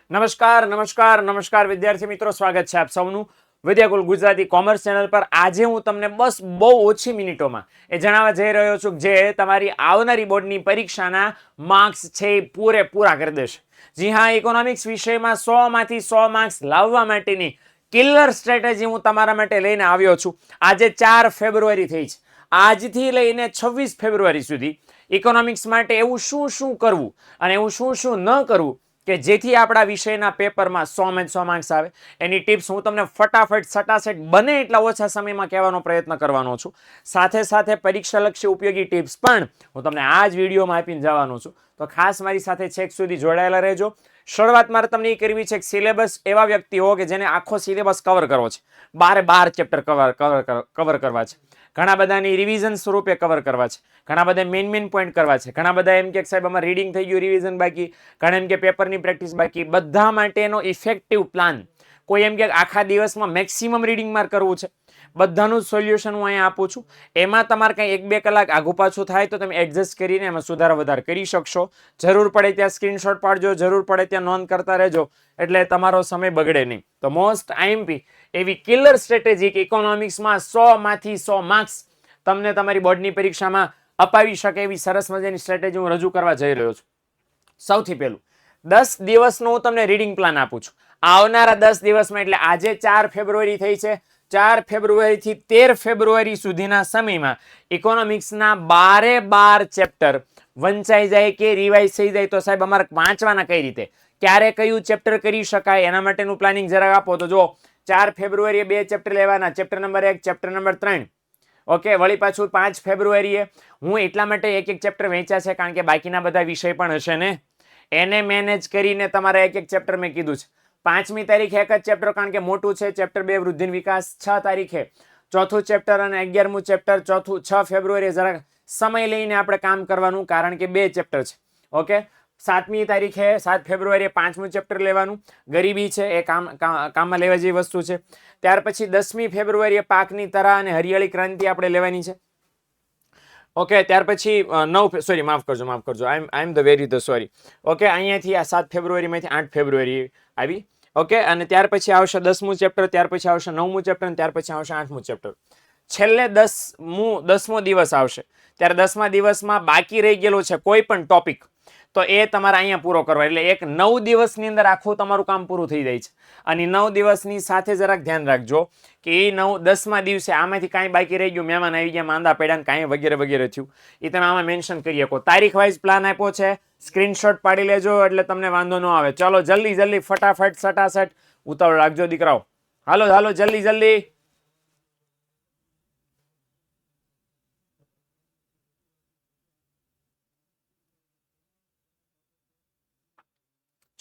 નમસ્કાર નમસ્કાર નમસ્કાર વિદ્યાર્થી મિત્રો, સ્વાગત છે આપ સૌનું વિદ્યાકુલ ગુજરાતી કોમર્સ ચેનલ પર। આજે હું તમને બસ બહુ ઓછી મિનિટોમાં એ જણાવવા જઈ રહ્યો છું જે તમારી આવનારી બોર્ડની પરીક્ષાના માર્ક્સ છે એ પૂરેપૂરા કરી દેશે। જી હા, ઇકોનોમિક્સ વિષયમાં 100 માંથી 100 માર્ક્સ લાવવા માટેની કિલર સ્ટ્રેટેજી હું તમારા માટે લઈને આવ્યો છું। આજે 4 ફેબ્રુઆરી થઈ છે, આજથી લઈને 26 ફેબ્રુઆરી સુધી ઇકોનોમિક્સ માટે એવું શું કરવું અને એવું શું ન કરવું કે જેથી આપણા વિષયના પેપરમાં 100 માં 100 માર્ક્સ આવે, એની ટિપ્સ હું તમને ફટાફટ સટાસટ બને એટલા ઓછા સમયમાં કહેવાનો પ્રયત્ન કરવાનો છું। સાથે સાથે પરીક્ષાલક્ષી ઉપયોગી ટિપ્સ પણ હું તમને આ જ વિડીયોમાં આપીને જવાનો છું, તો ખાસ મારી સાથે છેક સુધી જોડાયેલા રહેજો। શરૂઆત મારે તમને એ કરવી છે કે સિલેબસ એવા વ્યક્તિ હો કે જેને આખો સિલેબસ કવર કરવો છે, 12 ચેપ્ટર કવર કરવા છે, ઘણા બધાની રિવિઝન સ્વરૂપે કવર કરવા છે, ઘણા બધા મેઇન પોઈન્ટ કરવા છે, ઘણા બધા એમ કે સાહેબ અમારે રીડિંગ થઈ ગયું, રિવિઝન બાકી, ઘણા એમ કે પેપરની પ્રેક્ટિસ બાકી, બધા માટેનો ઇફેક્ટિવ પ્લાન। કોઈ એમ કે આખા દિવસમાં મેક્સિમમ રીડિંગ માર કરવું છે, બધાનું સોલ્યુશન હું અહીંયા આપું છું। એમાં તમારે કંઈ 1-2 કલાક આગું પાછું થાય તો તમે એડજસ્ટ કરીને એમાં સુધારા વધાર કરી શકશો। જરૂર પડે ત્યાં સ્ક્રીનશોટ પાડજો, જરૂર પડે ત્યાં નોંધ કરતા રહેજો, એટલે તમારો સમય બગડે નહીં। તો મોસ્ટ આઈએમપી એવી કિલર સ્ટ્રેટેજી કે ઇકોનોમિક્સમાં 100 માંથી 100 માર્ક્સ તમને તમારી બોર્ડની પરીક્ષામાં અપાવી શકે એવી સરસ મજાની સ્ટ્રેટેજી હું રજૂ કરવા જઈ રહ્યો છું। સૌથી પહેલું 10 દિવસનો હું તમને રીડિંગ પ્લાન આપું છું। આવનારા 10 દિવસમાં, એટલે આજે 4 ફેબ્રુઆરી થઈ છે, 4 ફેબ્રુઆરીથી 13 ફેબ્રુઆરી સુધીના સમયમાં ઇકોનોમિક્સના 12 ચેપ્ટર વંચાઈ જાય કે રિવાઇઝ થઈ જાય તો સાહેબ અમારે વાંચવાના કઈ રીતે, ક્યારે કયું ચેપ્ટર કરી શકાય, એના માટેનું પ્લાનિંગ જરાક આપો તો જો 4 ફેબ્રુઆરીએ 2 ચેપ્ટર લેવાના, chapter number 1, chapter number 3। Okay, વળી પાછું 5 ફેબ્રુઆરીએ હું એટલા માટે એક ચેપ્ટર વેચ્યા છે કારણ કે બાકીના બધા વિષય પણ હશે ને, એને મેનેજ કરીને તમારે એક ચેપ્ટર મેં કીધું છે। 5મી તારીખે એક જ ચેપ્ટર કારણ કે મોટું છે, ચેપ્ટર 2 વૃદ્ધિ વિકાસ। 6 તારીખે ચોથું ચેપ્ટર અને 11મું ચેપ્ટર, 6 ફેબ્રુઆરીએ જરાક સમય લઈને આપણે કામ કરવાનું કારણ કે 2 ચેપ્ટર છે। ઓકે, 7મી તારીખે 7 ફેબ્રુઆરીએ 5મું ચેપ્ટર લેવાનું, ગરીબી છે એ કામમાં લેવા જેવી વસ્તુ છે। ત્યાર પછી 10મી ફેબ્રુઆરીએ પાકની તરા અને હરિયાળી ક્રાંતિ આપણે લેવાની છે। ઓકે, ત્યાર પછી 9 સોરી માફ કરજો I am the very the sorry. Okay, અહીંયાથી આ 7 ફેબ્રુઆરીમાંથી 8 ફેબ્રુઆરી આવી। ઓકે, અને ત્યાર પછી આવશે 10મું ચેપ્ટર, ત્યાર પછી આવશે 9મું ચેપ્ટર અને ત્યાર પછી આવશે 8મું ચેપ્ટર। છેલ્લે 10મો દિવસ આવશે, ત્યારે 10મા દિવસમાં બાકી રહી ગયેલો છે કોઈ પણ ટોપિક, તો એ તમારે અહીંયા પૂરો કરવા, એટલે એક 9 દિવસની અંદર આખું તમારું કામ પૂરું થઈ જાય છે। અને 9 દિવસની સાથે જરાક ધ્યાન રાખજો કે એ 10મા દિવસે આમાંથી કાંઈ બાકી રહી ગયું, મહેમાન આવી ગયા, માંદા પડ્યા, કાંઈ વગેરે થયું, એ તમે આમાં મેન્શન કરી શકો। તારીખ વાઇઝ પ્લાન આપ્યો છે, સ્ક્રીનશોટ પાડી લેજો એટલે તમને વાંધો ન આવે। ચલો જલ્દી ફટાફટ સટાસટ ઉતાવળ રાખજો દીકરાઓ, હાલો જલ્દી।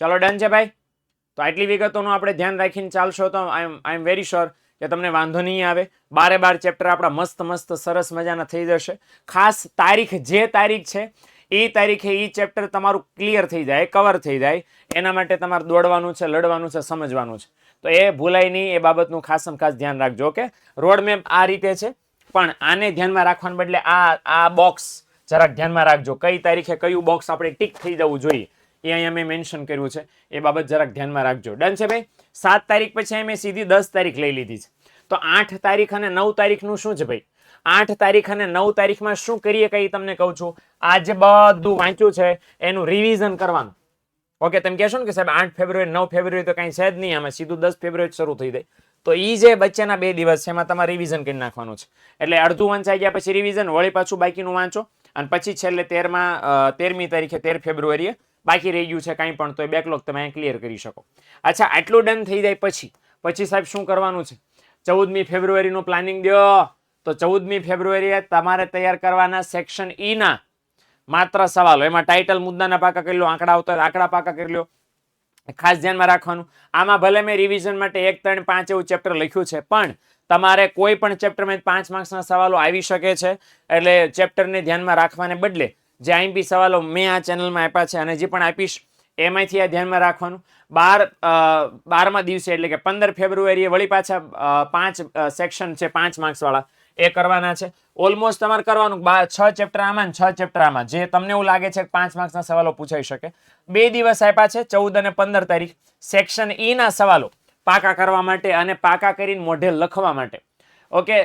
ચલો ડન છે ભાઈ, તો આટલી વિગતોનું આપણે ધ્યાન રાખીને ચાલશો તો આઈ એમ વેરી શ્યોર કે તમને વાંધો નહીં આવે। 12 ચેપ્ટર આપણા મસ્ત સરસ મજાના થઈ જશે। ખાસ તારીખ, જે તારીખ છે એ તારીખે એ ચેપ્ટર તમારું ક્લિયર થઈ જાય, કવર થઈ જાય, એના માટે તમારે દોડવાનું છે, લડવાનું છે, સમજવાનું છે, તો એ ભૂલાય નહીં, એ બાબતનું ખાસ ધ્યાન રાખજો। ઓકે, રોડ મેપ આ રીતે છે, પણ આને ધ્યાનમાં રાખવાને બદલે આ બોક્સ જરાક ધ્યાનમાં રાખજો, કઈ તારીખે કયું બોક્સ આપણે ટીક થઈ જવું જોઈએ એ અહીંયા મેં મેન્શન કર્યું છે, એ બાબત જરાક ધ્યાનમાં રાખજો। ડન છે ભાઈ। 7 તારીખ પછી મેં સીધી 10 તારીખ લઈ લીધી છે, તો 8 તારીખ અને 9 તારીખનું શું છે ભાઈ? 8 તારીખ અને 9 તારીખમાં શું કરીએ કઈ તમને કહું છું। આજે બધું વાંચ્યું છે એનું રિવિઝન કરવાનું। ઓકે, તમે કહેશો ને કે સાહેબ 8 ફેબ્રુઆરી 9 ફેબ્રુઆરી તો કાંઈ છે જ નહીં, આમાં સીધું 10 ફેબ્રુઆરી શરૂ થઈ જાય, તો એ જે વચ્ચેના 2 દિવસ છે એમાં તમારે રિવિઝન કરી નાખવાનું છે। એટલે અડધું વંચાઈ ગયા પછી રિવિઝન, વળી પાછું બાકીનું વાંચો, અને પછી છેલ્લે 13મી તારીખે 13 ફેબ્રુઆરીએ બાકી રહી ગયું છે કાંઈ પણ તો એ બેકલોગ તમે અહીં ક્લિયર કરી શકો। અચ્છા, આટલું ડન થઈ જાય પછી સાહેબ શું કરવાનું છે? 14મી ફેબ્રુઆરીનું પ્લાનિંગ દો, તો 14મી ફેબ્રુઆરીએ તમારે તૈયાર કરવાના સેક્શન ઈ ના માત્ર સવાલો, એમાં ટાઇટલ મુદ્દાના પાકા કરી લો, આંકડા આવતા આંકડા પાકા કરી લો, ખાસ ધ્યાનમાં રાખવાનું। આમાં ભલે મેં રિવિઝન માટે 1, 3, 5 એવું ચેપ્ટર લખ્યું છે, પણ તમારે કોઈ પણ ચેપ્ટરમાં 5 માર્ક્સના સવાલો આવી શકે છે, એટલે ચેપ્ટરને ધ્યાનમાં રાખવાને બદલે જે આઈએમપી સવાલો મેં આ ચેનલમાં આપ્યા છે અને જે પણ આપીશ એમાંથી આ ધ્યાનમાં રાખવાનું। 12મા દિવસે એટલે કે 15 ફેબ્રુઆરીએ વળી પાછા 5 સેક્શન છે 5 માર્ક્સ વાળા, એ કરવાના છે. ઓલમોસ્ટ તમારે કરવાનું 6 ચેપ્ટર આમાં 6 ચેપ્ટર આમાં, જે તમને એવું લાગે છે કે 5 માર્ક્સના સવાલો પૂછાઈ શકે. 2 દિવસ આપ્યા છે, 14 અને 15 તારીખ, સેક્શન ઈ ના સવાલો પાકા કરવા માટે અને પાકા કરીને મોઢે લખવા માટે. ઓકે,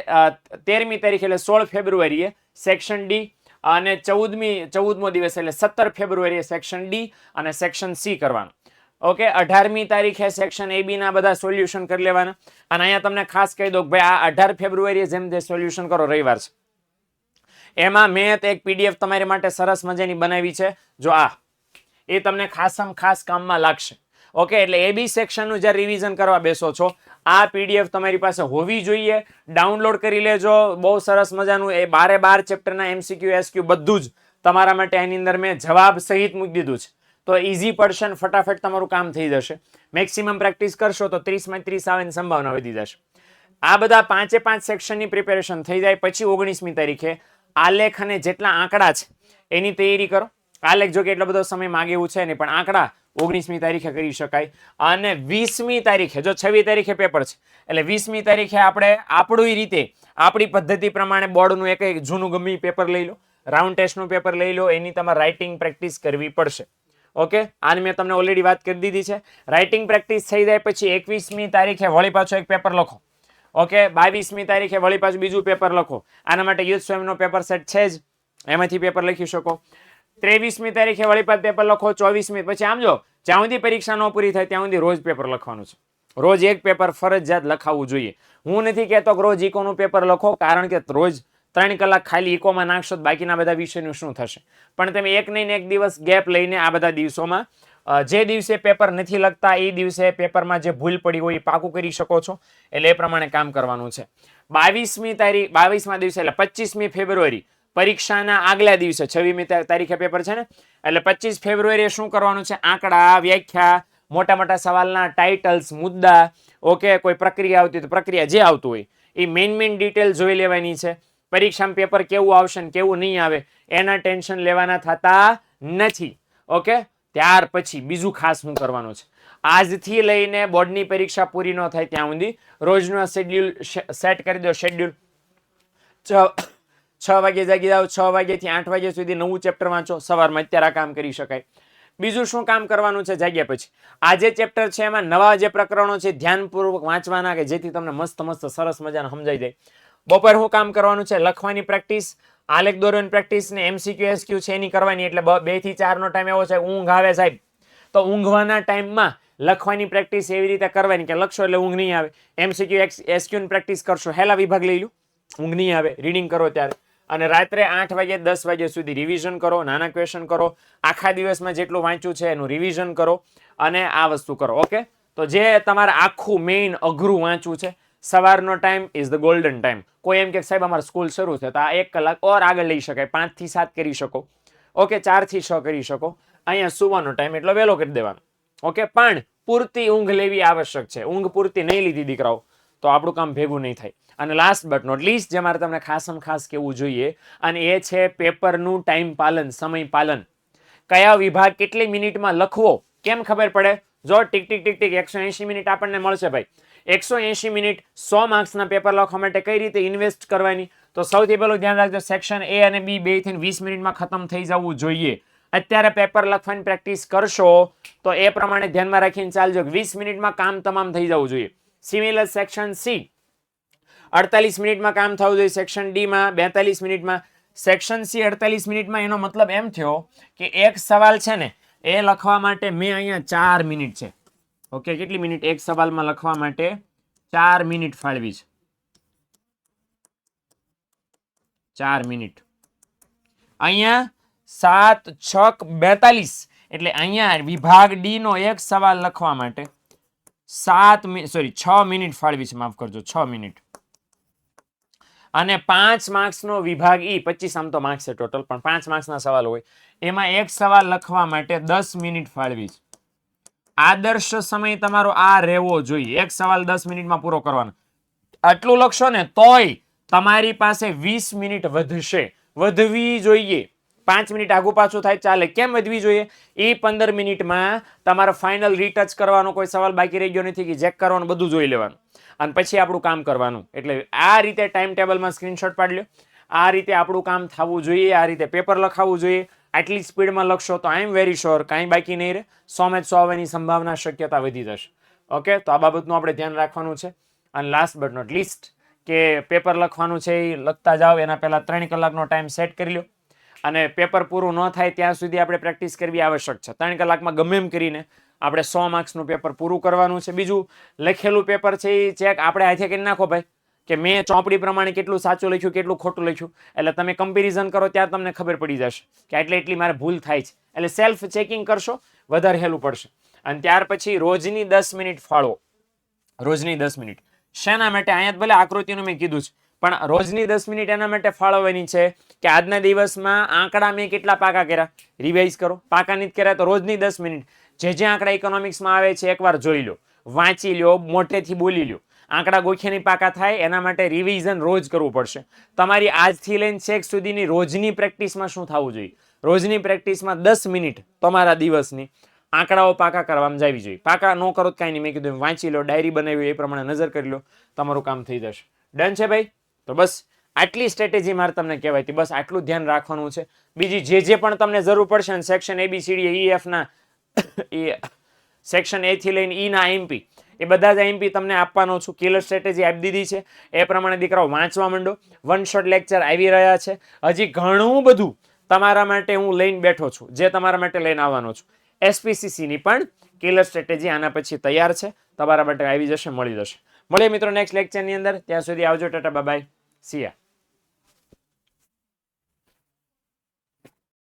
13મી તારીખ એટલે 16 ફેબ્રુઆરીએ સેક્શન ડી અને 14મો દિવસ એટલે 17 ફેબ્રુઆરીએ સેક્શન ડી અને સેક્શન સી કરવાનું. ઓકે, 18મી તારીખે સેક્શન એ બી ના બધા સોલ્યુશન કરી લેવાના. અને અહીંયા તમને ખાસ કહી દો કે ભાઈ આ 18 ફેબ્રુઆરીએ જેમ જે સોલ્યુશન કરો, રવિવાર છે, એમાં મેં એક પીડીએફ તમારી માટે સરસ મજાની બનાવી છે. જો એ તમને ખાસમાં ખાસ કામમાં લાગશે. ઓકે, એટલે એ બી સેક્શનનું જ્યારે રિવિઝન કરવા બેસો છો, આ પીડીએફ તમારી પાસે હોવી જોઈએ. ડાઉનલોડ કરી લેજો. બહુ સરસ મજાનું એ 12 ચેપ્ટરના એમસીક્યુ એસક્યુ બધું જ તમારા માટે એની અંદર મેં જવાબ સહિત મૂકી દીધું છે. તો ઇઝી પડશે ને ફટાફટ તમારું કામ થઈ જશે. મેક્સિમમ પ્રેક્ટિસ કરશો તો 30માં 30 આવવાની સંભાવના વધી જશે. આ બધા 5 સેક્શનની પ્રિપેરેશન થઈ જાય પછી 19મી તારીખે આલેખ અને જેટલા આંકડા છે એની તૈયારી કરો. આલેખ જો કે એટલો બધો સમય માગે એવું છે નહીં, પણ આંકડા 19મી તારીખે કરી શકાય. અને 20મી તારીખે, જો 26 તારીખે પેપર છે એટલે 20મી તારીખે આપણે આપણી રીતે આપણી પદ્ધતિ પ્રમાણે બોર્ડનું એક જૂનું ગમે પેપર લઈ લો, રાઉન્ડ ટેસ્ટનું પેપર લઈ લો, એની તમારે રાઇટિંગ પ્રેક્ટિસ કરવી પડશે. ઓકે, આની મેં તમને ઓલરેડી વાત કરી દીધી છે. રાઇટિંગ પ્રેક્ટિસ થઈ જાય પછી 21મી તારીખે વળી પાછો એક પેપર લખો. ઓકે, 22મી તારીખે વળી પાછું બીજું પેપર લખો. આના માટે યુથ સ્વયંનો પેપર સેટ છે જ, એમાંથી પેપર લખી શકો. 23મી તારીખે વળી પાછું પેપર લખો. 24મી પછી આમ જો જ્યાં સુધી પરીક્ષા ન પૂરી થાય ત્યાં સુધી રોજ પેપર લખવાનું છે. રોજ એક પેપર ફરજિયાત લખાવવું જોઈએ. હું નથી કહેતો કે રોજ ઇકોનું પેપર લખો, કારણ કે રોજ 3 કલાક ખાલી ઇકોમાં નાખશો તો બાકીના બધા વિષયનું શું થશે. પણ તમે એક નહીં એક દિવસ ગેપ લઈને આ બધા દિવસોમાં જે દિવસે પેપર નથી લખતા એ દિવસે પેપરમાં જે ભૂલ પડી હોય એ પાકું કરી શકો છો. એટલે એ પ્રમાણે કામ કરવાનું છે. 22મા દિવસે એટલે 25મી ફેબ્રુઆરી પરીક્ષાના આગલા દિવસે 26મી તારીખે પેપર છે ને, એટલે 25 ફેબ્રુઆરીએ શું કરવાનું છે? આંકડા, વ્યાખ્યા, મોટા મોટા સવાલના ટાઇટલ્સ, મુદ્દા, ઓકે, કોઈ પ્રક્રિયા આવતી તો પ્રક્રિયા જે આવતું હોય એ મેઇન ડિટેલ જોઈ લેવાની છે. પરીક્ષામાં પેપર કેવું આવશે ને કેવું નહીં આવે એના ટેન્શન લેવાના થતા નથી. ઓકે, ત્યાર પછી બીજું ખાસ શું કરવાનું છે? આજથી લઈને બોર્ડની પરીક્ષા પૂરી ન થાય ત્યાં સુધી રોજનો શેડ્યુલ સેટ કરી દો. શેડ્યુલ 6 વાગે જાગી જાઓ, 6 વાગ્યાથી 8 વાગ્યા સુધી નવું ચેપ્ટર વાંચો. સવારમાં અત્યારે આ કામ કરી શકાય. બીજું શું કામ કરવાનું છે જાગ્યા પછી? આ જે ચેપ્ટર છે એમાં નવા જે પ્રકરણો છે ધ્યાનપૂર્વક વાંચવાના, કે જેથી તમને મસ્ત સરસ મજાને સમજાઈ જાય. બપોર શું કામ કરવાનું છે? લખવાની પ્રેક્ટિસ, આલેખ દોરવાની પ્રેક્ટિસ ને એમસીક્યુ એસક્યુ છે એની કરવાની. એટલે 2 થી 4 નો ટાઈમ એવો છે ઊંઘ આવે સાહેબ, તો ઊંઘવાના ટાઈમમાં લખવાની પ્રેક્ટિસ એવી રીતે કરવાની કે લખશો એટલે ઊંઘ નહીં આવે. એમસીક્યુ એસક્યુ ની પ્રેક્ટિસ કરશો, હેલા વિભાગ લઈ લો, ઊંઘ નહીં આવે રીડિંગ કરો ત્યારે. અને રાત્રે 8 વાગે 10 વાગ્યા સુધી રિવિઝન કરો, નાના ક્વેશ્ચન કરો, આખા દિવસમાં જેટલું વાંચ્યું છે એનું રિવિઝન કરો અને આ વસ્તુ કરો. ઓકે, તો જે તમારે આખું મેઇન અઘરું વાંચવું છે, સવારનો time is the golden time. કોઈ એમ કે સાહેબ અમારે સ્કૂલ શરૂ છે તો આ 1 કલાક ઓર આગળ લઈ શકાય, 5 થી 7 કરી શકો. ઓકે, 4 થી 6 કરી શકો. અહીંયા સુવાનો ટાઈમ એટલો વહેલો કરી દેવાનો. ઓકે, પણ પૂરતી ઊંઘ લેવી આવશ્યક છે. ઊંઘ પૂરતી નહીં લીધી દીકરાઓ તો આપણું કામ ભેગું નહીં થાય. અને લાસ્ટ બટ નોટ લીસ્ટ જે મારે તમને ખાસમાં ખાસ કહેવું જોઈએ, અને એ છે પેપરનું ટાઈમ પાલન, સમય પાલન. કયા વિભાગ કેટલી મિનિટમાં લખવો કેમ ખબર પડે? જો ટીક 180 મિનિટ આપણને મળશે ભાઈ. 180 મિનિટ 100 માર્ક્સના પેપર લખવા માટે કઈ રીતે ઇન્વેસ્ટ કરવાની? તો સૌથી પહેલું ધ્યાન રાખજો, સેક્શન એ અને બી 2 થી 20 મિનિટમાં ખતમ થઈ જવું જોઈએ. અત્યારે પેપર લખવાની પ્રેક્ટિસ કરશો તો એ પ્રમાણે ધ્યાનમાં રાખીને ચાલજો કે 20 મિનિટમાં કામ તમામ થઈ જવું જોઈએ. સિમિલર સેક્શન સી 48 મિનિટમાં કામ થવું જોઈએ. સેક્શન ડી માં 42 મિનિટમાં. સેક્શન સી 48 મિનિટમાં. એનો મતલબ એમ થયો કે એક સવાલ છે ને એ લખવા માટે મેં અહીંયા 4 મિનિટ છે. ઓકે, કેટલી મિનિટ એક સવાલમાં લખવા માટે? 4 મિનિટ ફાળવી છે. 4 મિનિટ. અહીંયા 7 6 42 એટલે અહીંયા વિભાગ ડી નો એક સવાલ લખવા માટે 6 મિનિટ ફાળવી છે, માફ કરજો, 6 મિનિટ. અને 5 માર્ક્સનો વિભાગ ઈ, 25 આમ તો માર્ક્સ છે ટોટલ, પણ 5 માર્ક્સના સવાલ હોય એમાં એક સવાલ લખવા માટે 10 મિનિટ ફાળવી છે. આદર્શ સમય તમારો આ રહેવો જોઈએ. એક સવાલ 10 મિનિટમાં પૂરો કરવાનો. આટલું લખશો ને તોય તમારી પાસે 20 મિનિટ વધશે, વધવી જોઈએ. 5 મિનિટ આગુ પાછું થાય ચાલે. કેમ વધવી જોઈએ? એ 15 મિનિટમાં તમારે ફાઇનલ રીટચ કરવાનો કોઈ સવાલ બાકી રહી ગયો નથી કે ચેક કરવાનું, બધું જોઈ લેવાનું અને પછી આપણું કામ કરવાનું. એટલે આ રીતે ટાઈમ ટેબલમાં સ્ક્રીનશોટ પાડી લો. આ રીતે આપણું કામ થવું જોઈએ, આ રીતે પેપર લખાવવું જોઈએ. આટલી સ્પીડમાં લખશો તો આઈ એમ વેરી શ્યોર કાંઈ બાકી નહીં રહે, 100 આવવાની સંભાવના, શક્યતા વધી જશે. ઓકે, તો આ બાબતનું આપણે ધ્યાન રાખવાનું છે. અને લાસ્ટ બટ નોટ લીસ્ટ કે પેપર લખવાનું છે એ લખતા જાઓ એના પહેલાં 3 કલાકનો ટાઈમ સેટ કરી લો. અને પેપર પૂરું ન થાય ત્યાં સુધી આપણે પ્રેક્ટિસ કરવી આવશ્યક છે. 3 કલાકમાં ગમે એમ કરીને આપણે 100 માર્ક્સનું પેપર પૂરું કરવાનું છે. બીજું, લખેલું પેપર છે એ ચેક આપણે હાથે કરી નાખો ભાઈ, કે મેં ચોપડી પ્રમાણે કેટલું સાચું લખ્યું, કેટલું ખોટું લખ્યું. એટલે તમે કમ્પેરિઝન કરો ત્યાં તમને ખબર પડી જશે કે એટલી મારે ભૂલ થાય છે. એટલે સેલ્ફ ચેકિંગ કરશો વધારે હેલું પડશે. અને ત્યાર પછી રોજની 10 મિનિટ ફાળવો. રોજની 10 મિનિટ શેના માટે? અહીંયા ભલે આકૃતિનું મેં કીધું છે, પણ રોજની 10 મિનિટ એના માટે ફાળવવાની છે કે આજના દિવસમાં આંકડા મેં કેટલા પાકા કર્યા, રિવાઇઝ કરો. પાકા નથી કર્યા તો રોજની 10 મિનિટ જે આંકડા ઇકોનોમિક્સમાં આવે છે એકવાર જોઈ લો, વાંચી લો, મોટેથી બોલી લો. આંકડા ગોખ્યાની પાકા થાય એના માટે રિવિઝન રોજ કરવું પડશે. તમારી આજથી લઈને છેક સુધીની રોજની પ્રેક્ટિસમાં શું થવું જોઈએ? રોજની પ્રેક્ટિસમાં 10 મિનિટ તમારા દિવસની આંકડાઓ પાકા કરવામાં જાવી જોઈએ. પાકા ન કરો તો કાંઈ નહીં, મેં કીધું વાંચી લો, ડાયરી બનાવી એ પ્રમાણે નજર કરી લો, તમારું કામ થઈ જશે. ડન છે ભાઈ? તો બસ આટલી સ્ટ્રેટેજી મારે તમને કહેવાય હતી, બસ આટલું ધ્યાન રાખવાનું છે. બીજી જે પણ તમને જરૂર પડશે ને સેક્શન ABCD EF ના સેક્શન A થી લઈને E ના IMP એ બધા જ IMP તમને આપવાનો છું. કિલર સ્ટ્રેટેજી આપી દીધી છે, એ પ્રમાણે દીકરાઓ વાંચવા માંડો. 1 શોટ લેક્ચર આવી રહ્યા છે. હજી ઘણું બધું તમારા માટે હું લઈને બેઠો છું, જે તમારા માટે લઈને આવવાનો છું. SPCC ની પણ કિલર સ્ટ્રેટેજી આના પછી તૈયાર છે, તમારા માટે આવી જશે, મળી જશે. મળીએ મિત્રો નેક્સ્ટ લેક્ચરની અંદર. ત્યાં સુધી આવજો, ટાટા, બાય બાય, સી યા.